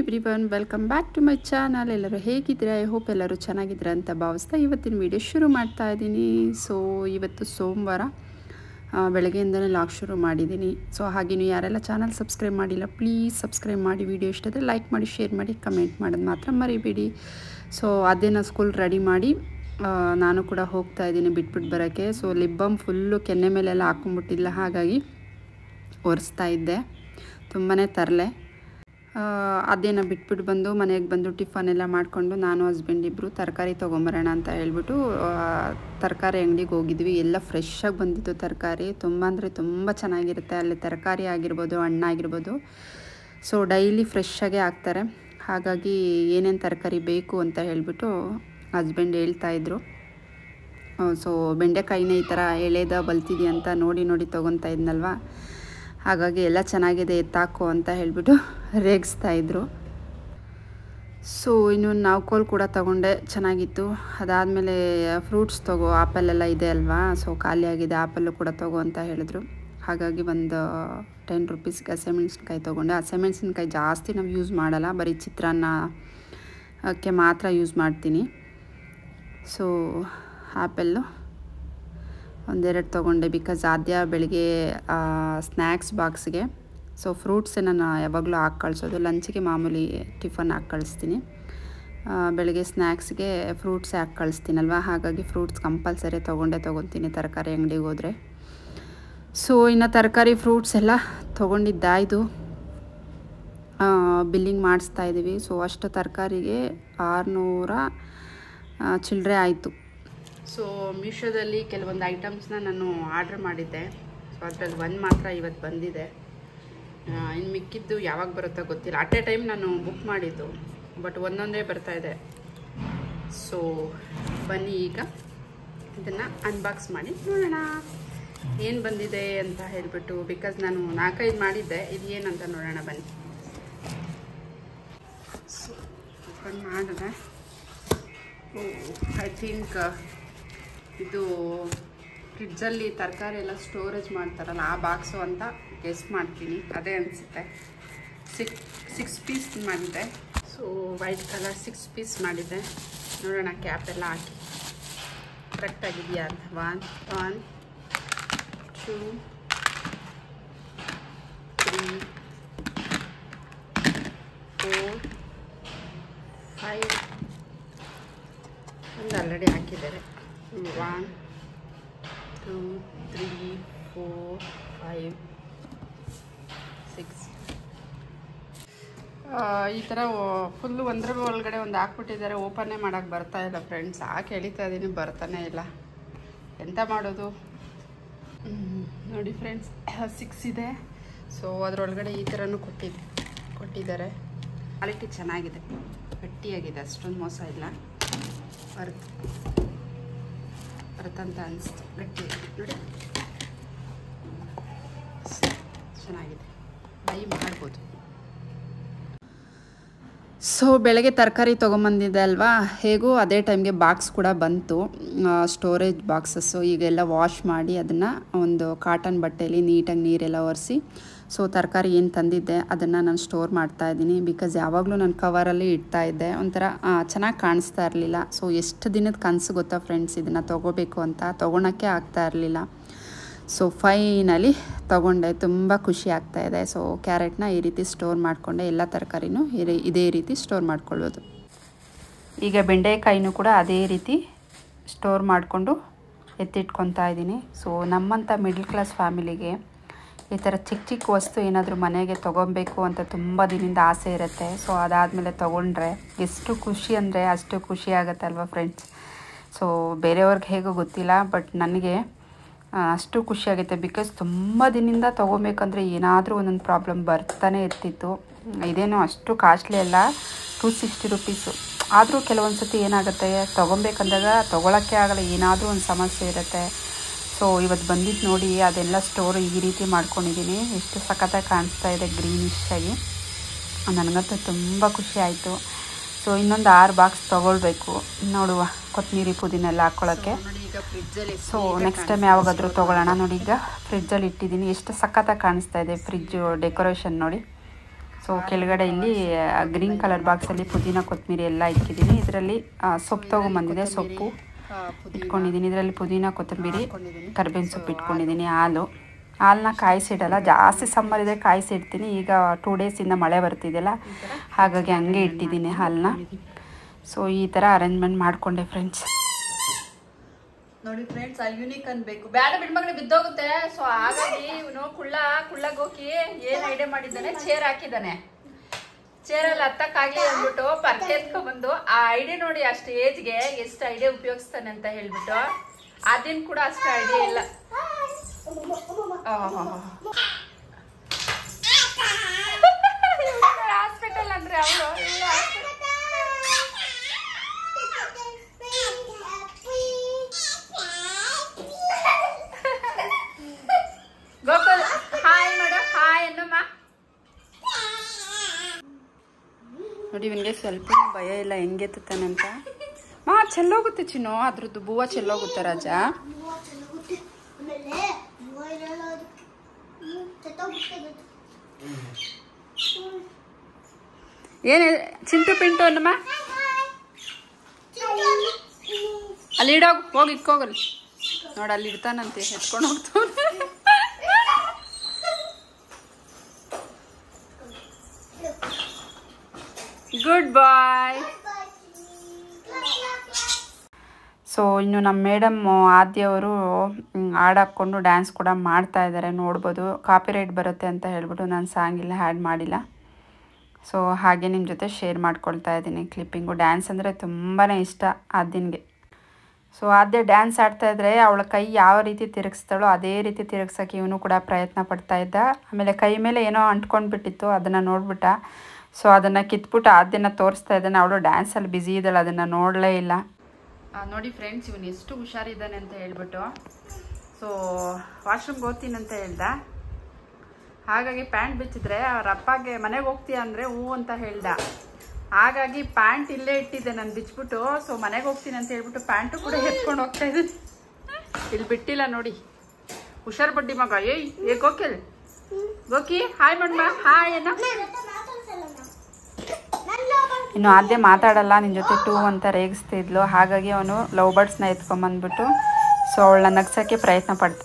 Everyone, welcome back to my channel. ಎಲ್ಲರೂ ಹೇಗಿದ್ದೀರಾ? I hope ಎಲ್ಲರೂ ಚೆನ್ನಾಗಿದ್ದೀರಾ ಅಂತ ಭಾವಿಸ್ತಾ ಇವತ್ತಿನ ವಿಡಿಯೋ ಶುರು ಮಾಡ್ತಾ ಇದ್ದೀನಿ. ಸೊ ಇವತ್ತು ಸೋಮವಾರ ಬೆಳಗ್ಗೆಯಿಂದಲೇ ಲಾಗ್ ಶುರು ಮಾಡಿದ್ದೀನಿ. ಸೊ ಹಾಗೆ ನೀವು ಯಾರೆಲ್ಲ ಚಾನಲ್ ಸಬ್ಸ್ಕ್ರೈಬ್ ಮಾಡಿಲ್ಲ, ಪ್ಲೀಸ್ ಸಬ್ಸ್ಕ್ರೈಬ್ ಮಾಡಿ. ವಿಡಿಯೋ ಇಷ್ಟಾದರೆ ಲೈಕ್ ಮಾಡಿ, ಶೇರ್ ಮಾಡಿ, ಕಮೆಂಟ್ ಮಾಡೋದು ಮಾತ್ರ ಮರಿಬೇಡಿ. ಸೊ ಅದೇ ನಾನು ಸ್ಕೂಲ್ ರೆಡಿ ಮಾಡಿ ನಾನು ಕೂಡ ಹೋಗ್ತಾ ಇದ್ದೀನಿ ಬಿಟ್ಬಿಟ್ಟು ಬರೋಕ್ಕೆ. ಸೊ ಲಿಪ್ ಬಾಮ್ ಫುಲ್ಲು ಕೆನ್ನೆ ಮೇಲೆಲ್ಲ ಹಾಕ್ಕೊಂಬಿಟ್ಟಿಲ್ಲ, ಹಾಗಾಗಿ ಒರೆಸ್ತಾ ಇದ್ದೆ. ತುಂಬಾ ತರಲೆ. ಅದೇನ ಬಿಟ್ಬಿಟ್ಟು ಬಂದು ಮನೆಗೆ ಬಂದು ಟಿಫನ್ ಎಲ್ಲ ಮಾಡಿಕೊಂಡು ನಾನು ಹಸ್ಬೆಂಡ್ ಇಬ್ಬರು ತರಕಾರಿ ತೊಗೊಂಬರೋಣ ಅಂತ ಹೇಳ್ಬಿಟ್ಟು ತರಕಾರಿ ಅಂಗಡಿಗೆ ಹೋಗಿದ್ವಿ. ಎಲ್ಲ ಫ್ರೆಶ್ಶಾಗಿ ಬಂದಿತ್ತು ತರಕಾರಿ. ತುಂಬ ಅಂದರೆ ತುಂಬ ಚೆನ್ನಾಗಿರುತ್ತೆ ಅಲ್ಲಿ ತರಕಾರಿ ಆಗಿರ್ಬೋದು, ಹಣ್ಣಾಗಿರ್ಬೋದು. ಸೊ ಡೈಲಿ ಫ್ರೆಶ್ಶಾಗೇ ಹಾಕ್ತಾರೆ. ಹಾಗಾಗಿ ಏನೇನು ತರಕಾರಿ ಬೇಕು ಅಂತ ಹೇಳ್ಬಿಟ್ಟು ಹಸ್ಬೆಂಡ್ ಹೇಳ್ತಾಯಿದ್ರು. ಸೊ ಬೆಂಡೆಕಾಯಿನೇ ಈ ಥರ ಎಳೆದ ಬಲ್ತಿದೆ ಅಂತ ನೋಡಿ ತೊಗೊತಾ ಇದ್ನಲ್ವ, ಹಾಗಾಗಿ ಎಲ್ಲ ಚೆನ್ನಾಗಿದೆ ಎತ್ತಾಕು ಅಂತ ಹೇಳಿಬಿಟ್ಟು ರೇಗಿಸ್ತಾಯಿದ್ರು. ಸೊ ಇನ್ನು ನಾವ್ಕೋಲ್ ಕೂಡ ತೊಗೊಂಡೆ, ಚೆನ್ನಾಗಿತ್ತು. ಅದಾದಮೇಲೆ ಫ್ರೂಟ್ಸ್ ತೊಗೋ, ಆ್ಯಪಲ್ಲೆಲ್ಲ ಇದೆ ಅಲ್ವಾ, ಸೊ ಖಾಲಿಯಾಗಿದೆ, ಆ್ಯಪಲ್ಲು ಕೂಡ ತೊಗೋ ಅಂತ ಹೇಳಿದ್ರು. ಹಾಗಾಗಿ ಒಂದು 10 ರೂಪೀಸ್ಗೆ ಹಸಿಮೆಣ್ಸಿನ್ಕಾಯಿ ತೊಗೊಂಡೆ. ಹಸಿಮೆಣ್ಸಿನ್ಕಾಯಿ ಜಾಸ್ತಿ ನಾವು ಯೂಸ್ ಮಾಡಲ್ಲ, ಬರೀ ಚಿತ್ರಾನ್ನಕ್ಕೆ ಮಾತ್ರ ಯೂಸ್ ಮಾಡ್ತೀನಿ. ಸೊ ಆ್ಯಪಲ್ಲು ಒಂದೆರಡು ತೊಗೊಂಡೆ, ಬಿಕಾಸ್ ಆದ್ಯ ಬೆಳಿಗ್ಗೆ ಸ್ನ್ಯಾಕ್ಸ್ ಬಾಕ್ಸ್ಗೆ. ಸೊ ಫ್ರೂಟ್ಸೇ ನಾನು ಯಾವಾಗಲೂ ಹಾಕಿ ಕಳಿಸೋದು, ಲಂಚಿಗೆ ಮಾಮೂಲಿ ಟಿಫನ್ ಹಾಕಿ ಕಳಿಸ್ತೀನಿ, ಬೆಳಗ್ಗೆ ಸ್ನ್ಯಾಕ್ಸ್ಗೆ ಫ್ರೂಟ್ಸೇ ಹಾಕಿ ಕಳಿಸ್ತೀನಲ್ವ, ಹಾಗಾಗಿ ಫ್ರೂಟ್ಸ್ ಕಂಪಲ್ಸರಿ ತೊಗೊತೀನಿ ತರಕಾರಿ ಅಂಗಡಿಗೆ ಹೋದರೆ. ಸೊ ಇನ್ನು ತರಕಾರಿ ಫ್ರೂಟ್ಸ್ ಎಲ್ಲ ತೊಗೊಂಡಿದ್ದಾಯಿತು, ಬಿಲ್ಲಿಂಗ್ ಮಾಡಿಸ್ತಾಯಿದ್ದೀವಿ. ಸೊ ಅಷ್ಟು ತರಕಾರಿಗೆ 600 ಚಿಲ್ಲರೆ ಆಯಿತು. ಸೊ ಮೀಶೋದಲ್ಲಿ ಕೆಲವೊಂದು ಐಟಮ್ಸ್ನ ನಾನು ಆರ್ಡ್ರ್ ಮಾಡಿದ್ದೆ. ಸೊ ಅದರಲ್ಲಿ ಒಂದು ಮಾತ್ರ ಇವತ್ತು ಬಂದಿದೆ, ಇನ್ನು ಮಿಕ್ಕಿದ್ದು ಯಾವಾಗ ಬರುತ್ತೋ ಗೊತ್ತಿಲ್ಲ. ಅಟ್ ಎ ಟೈಮ್ ನಾನು ಬುಕ್ ಮಾಡಿದ್ದು, ಬಟ್ ಒಂದೊಂದೇ ಬರ್ತಾಯಿದೆ. ಸೊ ಬನ್ನಿ ಈಗ ಇದನ್ನು ಅನ್ಬಾಕ್ಸ್ ಮಾಡಿ ನೋಡೋಣ ಏನು ಬಂದಿದೆ ಅಂತ ಹೇಳಿಬಿಟ್ಟು. ಬಿಕಾಸ್ ನಾನು 4-5 ಮಾಡಿದ್ದೆ, ಇದು ಏನಂತ ನೋಡೋಣ ಬನ್ನಿ. ಸೊ ಓಪನ್ ಮಾಡಿದೆ. ಐ ಥಿಂಕ್ ಇದು ಫ್ರಿಡ್ಜಲ್ಲಿ ತರಕಾರಿ ಎಲ್ಲ ಸ್ಟೋರೇಜ್ ಮಾಡ್ತಾರಲ್ಲ ಆ ಬಾಕ್ಸು ಅಂತ ಗೆಸ್ ಮಾಡ್ತೀನಿ, ಅದೇ ಅನಿಸುತ್ತೆ. 6 ಪೀಸ್ ಮಾಡಿದ್ದೆ. ಸೊ ವೈಟ್ ಕಲರ್ 6 ಪೀಸ್ ಮಾಡಿದ್ದೆ. ನೋಡೋಣ ಕ್ಯಾಪ್ ಎಲ್ಲ ಹಾಕಿ ಕರೆಕ್ಟಾಗಿದೆಯಾ ಅಂತ. 1 2 3 4 5 ಒಂದು ಆಲ್ರೆಡಿ ಹಾಕಿದ್ದಾರೆ. 1 2 3 4 5 6 ಈ ಥರ ಫುಲ್ಲು ಒಂದರ ಒಳಗಡೆ ಒಂದು ಹಾಕ್ಬಿಟ್ಟಿದ್ದಾರೆ. ಓಪನ್ನೇ ಮಾಡೋಕ್ಕೆ ಬರ್ತಾ ಇಲ್ಲ ಫ್ರೆಂಡ್ಸ್. ಹಾಕಿ ಎಳಿತಾ ಇದ್ದೀನಿ, ಬರ್ತಾನೆ ಇಲ್ಲ, ಎಂತ ಮಾಡೋದು ನೋಡಿ ಫ್ರೆಂಡ್ಸ್. 6 ಇದೆ. ಸೊ ಅದರೊಳಗಡೆ ಈ ಥರನೂ ಕೊಟ್ಟಿದ್ದಾರೆ. ಕ್ವಾಲಿಟಿ ಚೆನ್ನಾಗಿದೆ, ಗಟ್ಟಿಯಾಗಿದೆ, ಅಷ್ಟೊಂದು ಮೋಸ ಇಲ್ಲ. ಬರುತ್ತಂತ ಅನಿಸ್ತು, ಗಟ್ಟಿಯಾಗಿದೆ ನೋಡಿ, ಚೆನ್ನಾಗಿದೆ, ಬೈ ಮಾಡ್ಬೋದು. ಸೊ ಬೆಳಗ್ಗೆ ತರಕಾರಿ ತೊಗೊಂಬಂದಿದ್ದೆ ಅಲ್ವಾ, ಹೇಗೂ ಅದೇ ಟೈಮ್ಗೆ ಬಾಕ್ಸ್ ಕೂಡ ಬಂತು, ಸ್ಟೋರೇಜ್ ಬಾಕ್ಸಸ್ಸು. ಈಗೆಲ್ಲ ವಾಶ್ ಮಾಡಿ ಅದನ್ನು ಒಂದು ಕಾಟನ್ ಬಟ್ಟೆಯಲ್ಲಿ ನೀಟಾಗಿ ನೀರೆಲ್ಲ ಒರೆಸಿ, ಸೊ ತರಕಾರಿ ಏನು ತಂದಿದ್ದೆ ಅದನ್ನು ನಾನು ಸ್ಟೋರ್ ಮಾಡ್ತಾಯಿದ್ದೀನಿ. ಬಿಕಾಸ್ ಯಾವಾಗಲೂ ನಾನು ಕವರಲ್ಲಿ ಇಡ್ತಾಯಿದ್ದೆ, ಒಂಥರ ಚೆನ್ನಾಗಿ ಕಾಣಿಸ್ತಾ ಇರಲಿಲ್ಲ. ಸೊ ಎಷ್ಟು ದಿನದ ಕನಸು ಗೊತ್ತಾ ಫ್ರೆಂಡ್ಸ್, ಇದನ್ನು ತೊಗೋಬೇಕು ಅಂತ, ತೊಗೊಳಕ್ಕೆ ಆಗ್ತಾ ಇರಲಿಲ್ಲ. ಸೊ ಫೈನಲಿ ತೊಗೊಂಡೆ, ತುಂಬ ಖುಷಿ ಆಗ್ತಾಯಿದೆ. ಸೊ ಕ್ಯಾರೆಟ್ನ ಈ ರೀತಿ ಸ್ಟೋರ್ ಮಾಡಿಕೊಂಡೆ, ಎಲ್ಲ ತರಕಾರಿನೂ ಇದೇ ರೀತಿ ಸ್ಟೋರ್ ಮಾಡ್ಕೊಳ್ಳೋದು. ಈಗ ಬೆಂಡೆಕಾಯಿನೂ ಕೂಡ ಅದೇ ರೀತಿ ಸ್ಟೋರ್ ಮಾಡಿಕೊಂಡು ಎತ್ತಿಟ್ಕೊತಾ ಇದ್ದೀನಿ. ಸೊ ನಮ್ಮಂಥ ಮಿಡ್ಲ್ ಕ್ಲಾಸ್ ಫ್ಯಾಮಿಲಿಗೆ ಈ ಥರ ಚಿಕ್ಕ ವಸ್ತು ಏನಾದರೂ ಮನೆಗೆ ತೊಗೊಬೇಕು ಅಂತ ತುಂಬ ದಿನದಿಂದ ಆಸೆ ಇರುತ್ತೆ. ಸೊ ಅದಾದಮೇಲೆ ತೊಗೊಂಡ್ರೆ ಎಷ್ಟು ಖುಷಿ ಅಂದರೆ ಅಷ್ಟು ಖುಷಿ ಆಗುತ್ತಲ್ವ ಫ್ರೆಂಡ್ಸ್. ಸೊ ಬೇರೆಯವ್ರಿಗೆ ಹೇಗೋ ಗೊತ್ತಿಲ್ಲ, ಬಟ್ ನನಗೆ ಅಷ್ಟು ಖುಷಿಯಾಗುತ್ತೆ. ಬಿಕಾಸ್ ತುಂಬ ದಿನದಿಂದ ತೊಗೊಬೇಕಂದ್ರೆ ಏನಾದರೂ ಒಂದೊಂದು ಪ್ರಾಬ್ಲಮ್ ಬರ್ತಾನೆ ಇರ್ತಿತ್ತು. ಇದೇನು ಅಷ್ಟು ಕಾಸ್ಟ್ಲಿ ಅಲ್ಲ, 260 ರೂಪೀಸು. ಆದರೂ ಕೆಲವೊಂದು ಸತಿ ಏನಾಗುತ್ತೆ, ತೊಗೊಬೇಕಂದಾಗ ತೊಗೊಳಕ್ಕೆ ಆಗಲ್ಲ, ಏನಾದರೂ ಒಂದು ಸಮಸ್ಯೆ ಇರುತ್ತೆ. ಸೊ ಇವತ್ತು ಬಂದಿದ್ದು ನೋಡಿ, ಅದೆಲ್ಲ ಸ್ಟೋರ್ ಈ ರೀತಿ ಮಾಡ್ಕೊಂಡಿದ್ದೀನಿ. ಎಷ್ಟು ಸಖತ್ತಾಗಿ ಕಾಣಿಸ್ತಾ ಇದೆ, ಗ್ರೀನಿಶ್ ಆಗಿ. ನನಗಂತೂ ತುಂಬ ಖುಷಿ ಆಯಿತು. ಸೊ ಇನ್ನೊಂದು 6 ಬಾಕ್ಸ್ ತೊಗೊಳ್ಬೇಕು, ನೋಡುವ ಕೊತ್ತಂಬರಿ ಪುದೀನ ಎಲ್ಲ ಹಾಕ್ಕೊಳ್ಳೋಕ್ಕೆ. ಸೊ ನೆಕ್ಸ್ಟ್ ಟೈಮ್ ಯಾವಾಗಾದರೂ ತೊಗೊಳ್ಳೋಣ. ನೋಡಿ ಈಗ ಫ್ರಿಜ್ಜಲ್ಲಿ ಇಟ್ಟಿದ್ದೀನಿ, ಎಷ್ಟು ಸಖತ್ತಾಗಿ ಕಾಣಿಸ್ತಾ ಇದೆ ಫ್ರಿಜ್ಜು ಡೆಕೋರೇಷನ್ ನೋಡಿ. ಸೊ ಕೆಳಗಡೆ ಇಲ್ಲಿ ಗ್ರೀನ್ ಕಲರ್ ಬಾಕ್ಸಲ್ಲಿ ಪುದೀನ ಕೊತ್ತಂಬರಿ ಎಲ್ಲ ಇಕ್ಕಿದ್ದೀನಿ. ಇದರಲ್ಲಿ ಸೊಪ್ಪು ತೊಗೊಂಬಂದಿದೆ, ಸೊಪ್ಪು ಇಟ್ಕೊಂಡಿದ್ದೀನಿ. ಇದರಲ್ಲಿ ಪುದೀನ ಕೊತ್ತಂಬರಿ ಕರಿಬೇವಿನ ಸೊಪ್ಪು ಇಟ್ಕೊಂಡಿದ್ದೀನಿ. ಹಾಲನ್ನ ಕಾಯಿಸಿಡಲ್ಲ, ಜಾಸ್ತಿ ಸಮ್ಮರ್ ಇದೆ ಕಾಯಿಸಿಡ್ತೀನಿ. ಈಗ 2 ಡೇಸಿಂದ ಮಳೆ ಬರ್ತಿದೆಯಲ್ಲ, ಹಾಗಾಗಿ ಹಂಗೆ ಇಟ್ಟಿದ್ದೀನಿ ಹಾಲನ್ನ. ಸೊ ಈ ಥರ ಅರೇಂಜ್ಮೆಂಟ್ ಮಾಡಿಕೊಂಡೆ ಫ್ರೆಂಡ್ಸ್. ನೋಡಿ ಫ್ರೆಂಡ್ಸ್, ಯೂನಿಕ್ ಅನ್ಬೇಕು, ಬೇಡ ಬಿಡ್ಮಗಳು ಬಿದ್ದೋಗುತ್ತೆ. ಸೊ ಹಾಗಾಗಿ ಇವನು ಕುಳ್ಳಗೋಕಿ ಏನ್ ಐಡಿಯಾ ಮಾಡಿದ್ದಾನೆ, ಚೇರ್ ಹಾಕಿದ್ದಾನೆ. ಚೇರಲ್ಲಿ ಹತ್ತಕ್ಕಾಗಿ ಅಂದ್ಬಿಟ್ಟು ಪರ್ಕೆ ಎತ್ಕೊಂಡ್ಬಂದು ಆ ಐಡಿಯಾ ನೋಡಿ, ಅಷ್ಟು ಏಜ್ಗೆ ಎಷ್ಟು ಐಡಿಯಾ ಉಪಯೋಗಿಸ್ತಾನೆ ಅಂತ ಹೇಳ್ಬಿಟ್ಟು. ಅದೇನು ಕೂಡ ಅಷ್ಟು ಐಡಿಯಾ ಇಲ್ಲ. ಹಾಸ್ಪಿಟಲ್ ಅಂದ್ರೆ ಅವಳು ಗೋಕುಲ್ ಹಾಯ್ ಮಾಡು, ಹಾಯ್ ಅನ್ನಮ್ಮ. ನೋಡಿ ಇವನಿಗೆ ಸ್ವಲ್ಪ ಭಯ ಇಲ್ಲ, ಹೆಂಗೆ ಎತ್ತಾನಂತ. ಚೆಲ್ಲೋಗುತ್ತೆ ಚಿನ್ನು, ಅದ್ರದ್ದು ಬೂವ ಚೆಲ್ಲೋಗುತ್ತೆ ರಾಜ. ಏನೇ ಚಿಂಟು ಪಿಂಟು ಅನ್ನಮ್ಮ, ಅಲ್ಲಿ ಇಡೋಗು, ಹೋಗಿ ಇಟ್ಕೋಗಲ್ಲಿ. ನೋಡ ಅಲ್ಲಿ ಇಡ್ತಾನಂತೆ, ಎತ್ಕೊಂಡು ಹೋಗ್ತಾನೆ. ಗುಡ್ ಬಾಯ್. ಸೊ ಇನ್ನು ನಮ್ಮ ಮೇಡಮ್ ಆದ್ಯವರು ಹಾಡು ಹಾಕ್ಕೊಂಡು ಡ್ಯಾನ್ಸ್ ಕೂಡ ಮಾಡ್ತಾ ಇದ್ದಾರೆ, ನೋಡ್ಬೋದು. ಕಾಪಿರೈಟ್ ಬರುತ್ತೆ ಅಂತ ಹೇಳ್ಬಿಟ್ಟು ನಾನು ಸಾಂಗ್ ಇಲ್ಲ ಆ್ಯಡ್ ಮಾಡಿಲ್ಲ. ಸೊ ಹಾಗೆ ನಿಮ್ಮ ಜೊತೆ ಶೇರ್ ಮಾಡ್ಕೊಳ್ತಾ ಇದ್ದೀನಿ ಕ್ಲಿಪ್ಪಿಂಗು. ಡ್ಯಾನ್ಸ್ ಅಂದರೆ ತುಂಬಾ ಇಷ್ಟ ಆದ್ಯನಿಗೆ. ಸೊ ಆದ್ಯ ಡ್ಯಾನ್ಸ್ ಆಡ್ತಾಯಿದ್ರೆ ಅವಳ ಕೈ ಯಾವ ರೀತಿ ತಿರುಗಿಸ್ತಾಳೋ ಅದೇ ರೀತಿ ತಿರುಗ್ಸೋಕ್ಕೆ ಇವನು ಕೂಡ ಪ್ರಯತ್ನ ಪಡ್ತಾ ಇದ್ದ. ಆಮೇಲೆ ಕೈ ಮೇಲೆ ಏನೋ ಅಂಟ್ಕೊಂಡ್ಬಿಟ್ಟಿತ್ತು, ಅದನ್ನು ನೋಡ್ಬಿಟ್ಟ. ಸೊ ಅದನ್ನು ಕಿತ್ಬಿಟ್ಟು ಆದ್ಯನ ತೋರಿಸ್ತಾ ಇದ್ದಾನೆ. ಅವಳು ಡ್ಯಾನ್ಸಲ್ಲಿ ಬ್ಯುಸಿ ಇದ್ದಾಳೆ, ಅದನ್ನು ನೋಡಲೇ ಇಲ್ಲ. ನೋಡಿ ಫ್ರೆಂಡ್ಸ್, ಇವನು ಎಷ್ಟು ಹುಷಾರಿದ್ದಾನೆ ಅಂತ ಹೇಳ್ಬಿಟ್ಟು. ಸೊ ವಾಶ್ರೂಮ್ಗೆ ಹೋಗ್ತೀನಿ ಅಂತ ಹೇಳ್ದ. ಹಾಗಾಗಿ ಪ್ಯಾಂಟ್ ಬಿಚ್ಚಿದ್ರೆ ಅವ್ರ ಅಪ್ಪಗೆ ಮನೆಗೆ ಹೋಗ್ತೀಯ ಅಂದರೆ ಹ್ಞೂ ಅಂತ ಹೇಳ್ದ. ಹಾಗಾಗಿ ಪ್ಯಾಂಟ್ ಇಲ್ಲೇ ಇಟ್ಟಿದ್ದೆ ನಾನು ಬಿಚ್ಬಿಟ್ಟು. ಸೊ ಮನೆಗೆ ಹೋಗ್ತೀನಿ ಅಂತ ಹೇಳ್ಬಿಟ್ಟು ಪ್ಯಾಂಟು ಕೂಡ ಎತ್ಕೊಂಡು ಹೋಗ್ತಾ ಇದ್ದೀನಿ. ಇಲ್ಲಿ ಬಿಟ್ಟಿಲ್ಲ ನೋಡಿ, ಹುಷಾರು ಬಡ್ಡಿ ಮಗ. ಏ ಗೋಕಿಲ್, ಗೋಕಿ ಹಾಯ್ ಮಾಡಮ್ಮ, ಹಾಯ್ ಅಣ್ಣ. ಇನ್ನು ಆದ್ಯ ಮಾತಾಡಲ್ಲ, ನಿನ್ನ ಜೊತೆ ಟೂ ಅಂತ ರೇಗಿಸ್ತಿದ್ಲು. ಹಾಗಾಗಿ ಅವನು ಲವ್ ಬರ್ಡ್ಸ್ನ ಎತ್ಕೊಂಬಂದ್ಬಿಟ್ಟು ಸೊ ಅವಳನ್ನ ನಗ್ಸೋಕ್ಕೆ ಪ್ರಯತ್ನ ಪಡ್ತಾನೆ.